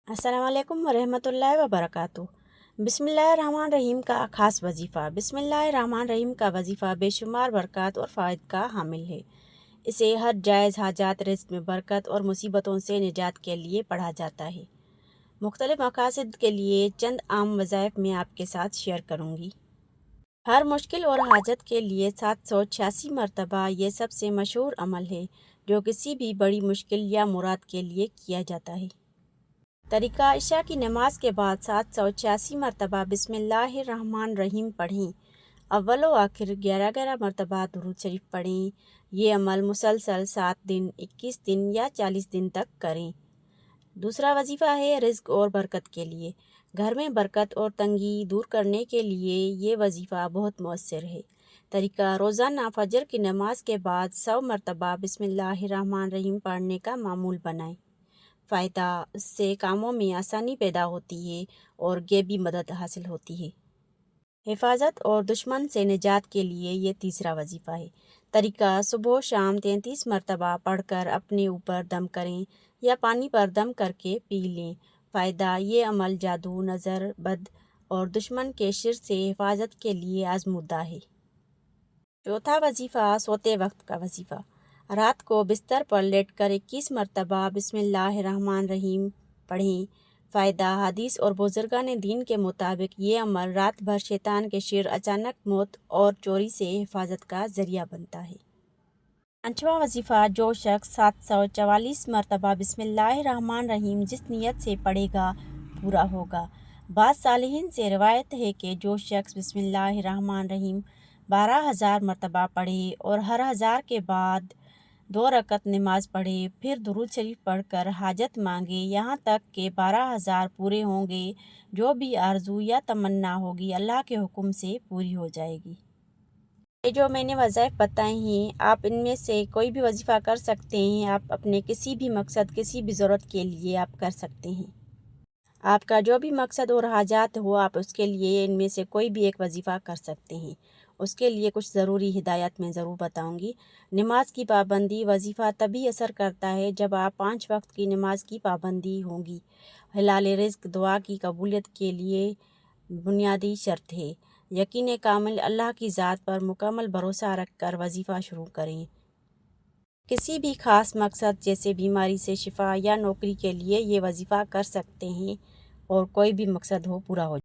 السلام علیکم ورحمۃ اللہ وبرکاتہ۔ بسم اللہ الرحمن الرحیم کا خاص وظیفہ۔ بسم اللہ الرحمن الرحیم کا وظیفہ بے شمار برکات اور فوائد کا حامل ہے۔ اسے ہر جائز حاجات، رزق میں برکت اور مصیبتوں سے نجات کے لیے پڑھا جاتا ہے۔ مختلف مقاصد کے لیے چند عام وظائف میں آپ کے ساتھ شیئر کروں گی۔ ہر مشکل اور حاجت کے لیے 786 مرتبہ یہ سب سے مشہور عمل ہے جو کسی بھی بڑی مشکل یا مراد کے لیے کیا جاتا ہے۔ طریقہ: عشاء کی نماز کے بعد 786 مرتبہ بسم اللہ الرحمن الرحیم پڑھیں۔ اول و آخر 11 مرتبہ درود شریف پڑھیں۔ یہ عمل مسلسل 7 دن، 21 دن یا 40 دن تک کریں۔ دوسرا وظیفہ ہے رزق اور برکت کے لیے۔ گھر میں برکت اور تنگی دور کرنے کے لیے یہ وظیفہ بہت مؤثر ہے۔ طریقہ: روزانہ فجر کی نماز کے بعد 100 مرتبہ بسم اللہ الرحمن الرحیم پڑھنے کا معمول بنائیں۔ فائدہ: اس سے کاموں میں آسانی پیدا ہوتی ہے اور غیبی مدد حاصل ہوتی ہے۔ حفاظت اور دشمن سے نجات کے لیے یہ تیسرا وظیفہ ہے۔ طریقہ: صبح و شام 33 مرتبہ پڑھ کر اپنے اوپر دم کریں یا پانی پر دم کر کے پی لیں۔ فائدہ: یہ عمل جادو، نظر بد اور دشمن کے شر سے حفاظت کے لیے آزمودہ ہے۔ چوتھا وظیفہ سوتے وقت کا وظیفہ۔ رات کو بستر پر لیٹ کر 21 مرتبہ بسم اللہ الرحمن الرحیم پڑھیں۔ فائدہ: حدیث اور بزرگان دین کے مطابق یہ عمل رات بھر شیطان کے شر، اچانک موت اور چوری سے حفاظت کا ذریعہ بنتا ہے۔ پانچواں وظیفہ جو شخص 744 مرتبہ بسم اللہ الرحمن الرحیم جس نیت سے پڑھے گا پورا ہوگا۔ بعض صالحین سے روایت ہے کہ جو شخص بسم اللہ الرحمن الرحیم 12,000 مرتبہ پڑھے اور ہر 1000 کے بعد 2 رکعت نماز پڑھے، پھر درود شریف پڑھ کر حاجت مانگے یہاں تک کہ 12,000 پورے ہوں گے، جو بھی آرزو یا تمنا ہوگی اللہ کے حکم سے پوری ہو جائے گی۔ یہ جو میں نے وظائف بتائے ہیں، آپ ان میں سے کوئی بھی وظیفہ کر سکتے ہیں۔ آپ اپنے کسی بھی مقصد، کسی بھی ضرورت کے لیے آپ کر سکتے ہیں۔ آپ کا جو بھی مقصد اور حاجات ہو، آپ اس کے لیے ان میں سے کوئی بھی ایک وظیفہ کر سکتے ہیں۔ اس کے لیے کچھ ضروری ہدایات میں ضرور بتاؤں گی۔ نماز کی پابندی: وظیفہ تبھی اثر کرتا ہے جب آپ 5 وقت کی نماز کی پابندی ہوں گی۔ حلال رزق دعا کی قبولیت کے لیے بنیادی شرط ہے۔ یقین کامل: اللہ کی ذات پر مکمل بھروسہ رکھ کر وظیفہ شروع کریں۔ کسی بھی خاص مقصد جیسے بیماری سے شفا یا نوکری کے لیے یہ وظیفہ کر سکتے ہیں اور کوئی بھی مقصد ہو پورا ہو جائے۔